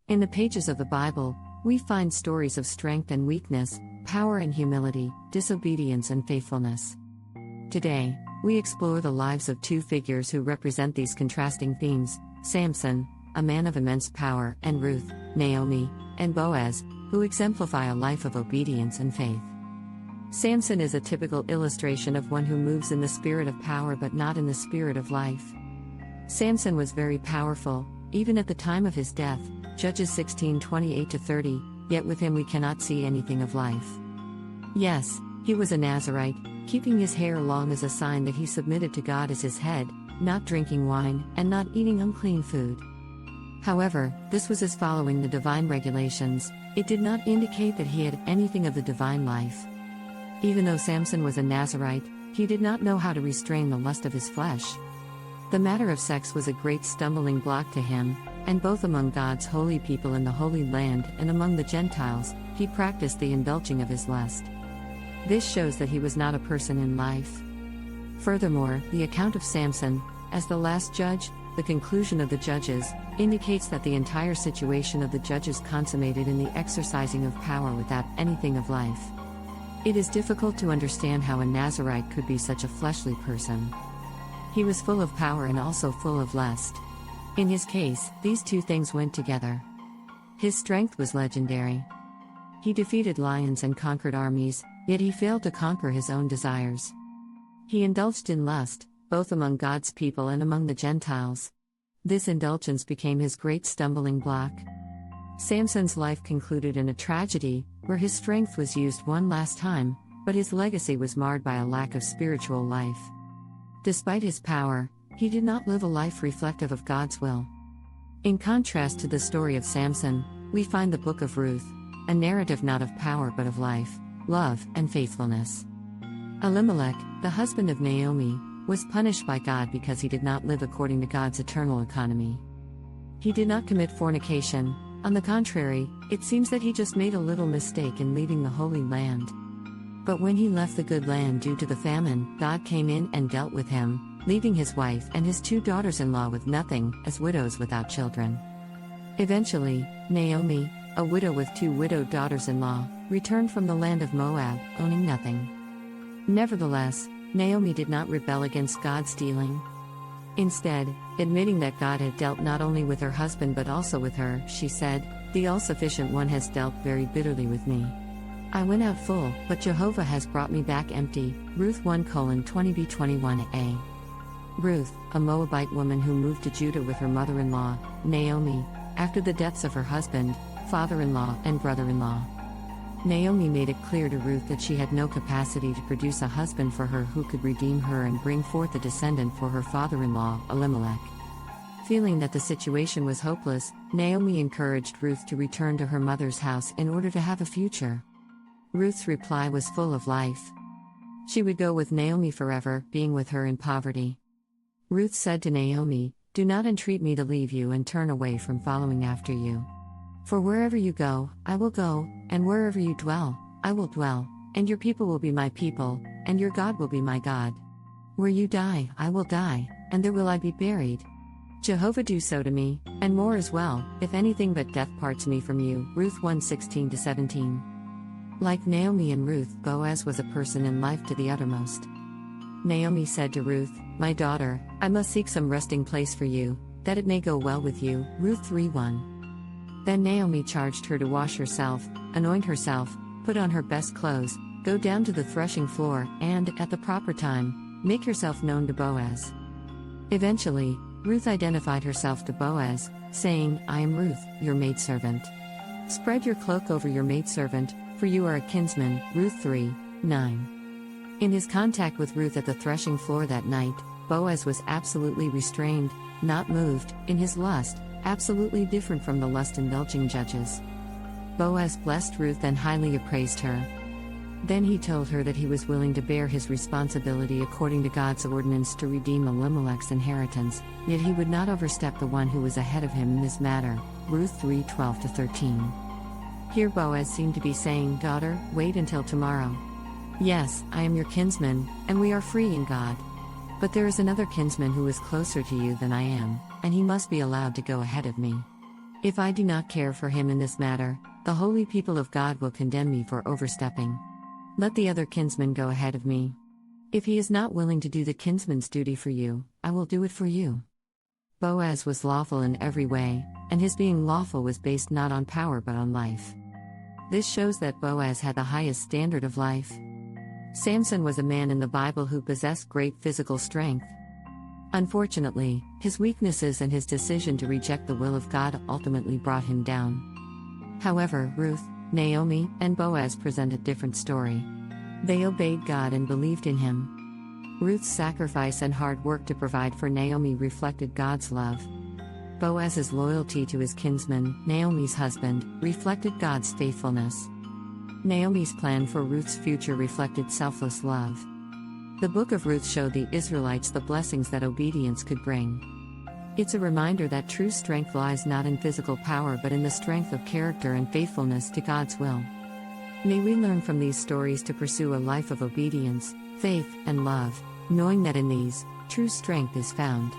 In the pages of the Bible, we find stories of strength and weakness, power and humility, disobedience and faithfulness. Today, we explore the lives of two figures who represent these contrasting themes: Samson, a man of immense power, and Ruth, Naomi, and Boaz, who exemplify a life of obedience and faith. Samson is a typical illustration of one who moves in the spirit of power but not in the spirit of life. Samson was very powerful, even at the time of his death, Judges 16:28-30, yet with him we cannot see anything of life. Yes, he was a Nazirite, keeping his hair long as a sign that he submitted to God as his head, not drinking wine, and not eating unclean food. However, this was his following the divine regulations. It did not indicate that he had anything of the divine life. Even though Samson was a Nazirite, he did not know how to restrain the lust of his flesh. The matter of sex was a great stumbling block to him, and both among God's holy people in the Holy Land and among the Gentiles, he practiced the indulging of his lust. This shows that he was not a person in life. Furthermore, the account of Samson, as the last judge, the conclusion of the judges, indicates that the entire situation of the judges consummated in the exercising of power without anything of life. It is difficult to understand how a Nazirite could be such a fleshly person. He was full of power and also full of lust. In his case, these two things went together. His strength was legendary. He defeated lions and conquered armies, yet he failed to conquer his own desires. He indulged in lust, both among God's people and among the Gentiles. This indulgence became his great stumbling block. Samson's life concluded in a tragedy, where his strength was used one last time, but his legacy was marred by a lack of spiritual life. Despite his power, he did not live a life reflective of God's will. In contrast to the story of Samson, we find the book of Ruth, a narrative not of power but of life, love, and faithfulness. Elimelech, the husband of Naomi, was punished by God because he did not live according to God's eternal economy. He did not commit fornication. On the contrary, it seems that he just made a little mistake in leaving the Holy Land. But when he left the good land due to the famine, God came in and dealt with him, leaving his wife and his two daughters-in-law with nothing, as widows without children. Eventually, Naomi, a widow with two widowed daughters-in-law, returned from the land of Moab, owning nothing. Nevertheless, Naomi did not rebel against God's dealing. Instead, admitting that God had dealt not only with her husband but also with her, she said, "The All-Sufficient One has dealt very bitterly with me. I went out full, but Jehovah has brought me back empty." Ruth 1:20b-21a. Ruth, a Moabite woman who moved to Judah with her mother-in-law, Naomi, after the deaths of her husband, father-in-law, and brother-in-law. Naomi made it clear to Ruth that she had no capacity to produce a husband for her who could redeem her and bring forth a descendant for her father-in-law, Elimelech. Feeling that the situation was hopeless, Naomi encouraged Ruth to return to her mother's house in order to have a future. Ruth's reply was full of life. She would go with Naomi forever, being with her in poverty. Ruth said to Naomi, "Do not entreat me to leave you and turn away from following after you. For wherever you go, I will go, and wherever you dwell, I will dwell, and your people will be my people, and your God will be my God. Where you die, I will die, and there will I be buried. Jehovah do so to me, and more as well, if anything but death parts me from you." Ruth 1:16-17. Like Naomi and Ruth, Boaz was a person in life to the uttermost. Naomi said to Ruth, "My daughter, I must seek some resting place for you, that it may go well with you." Ruth 3:1. Then Naomi charged her to wash herself, anoint herself, put on her best clothes, go down to the threshing floor, and, at the proper time, make yourself known to Boaz. Eventually, Ruth identified herself to Boaz, saying, "I am Ruth, your maidservant. Spread your cloak over your maidservant, for you are a kinsman." Ruth 3:9. In his contact with Ruth at the threshing floor that night, Boaz was absolutely restrained, not moved, in his lust, absolutely different from the lust-indulging judges. Boaz blessed Ruth and highly appraised her. Then he told her that he was willing to bear his responsibility according to God's ordinance to redeem Elimelech's inheritance, yet he would not overstep the one who was ahead of him in this matter. Ruth 3:12-13. Here Boaz seemed to be saying, "Daughter, wait until tomorrow. Yes, I am your kinsman, and we are free in God. But there is another kinsman who is closer to you than I am, and he must be allowed to go ahead of me. If I do not care for him in this matter, the holy people of God will condemn me for overstepping. Let the other kinsman go ahead of me. If he is not willing to do the kinsman's duty for you, I will do it for you. Boaz was lawful in every way, and his being lawful was based not on power but on life. This shows that Boaz had the highest standard of life. Samson was a man in the Bible who possessed great physical strength. Unfortunately, his weaknesses and his decision to reject the will of God ultimately brought him down. However, Ruth, Naomi, and Boaz present a different story. They obeyed God and believed in him. Ruth's sacrifice and hard work to provide for Naomi reflected God's love. Boaz's loyalty to his kinsman, Naomi's husband, reflected God's faithfulness. Naomi's plan for Ruth's future reflected selfless love. The book of Ruth showed the Israelites the blessings that obedience could bring. It's a reminder that true strength lies not in physical power but in the strength of character and faithfulness to God's will. May we learn from these stories to pursue a life of obedience, faith, and love, knowing that in these, true strength is found.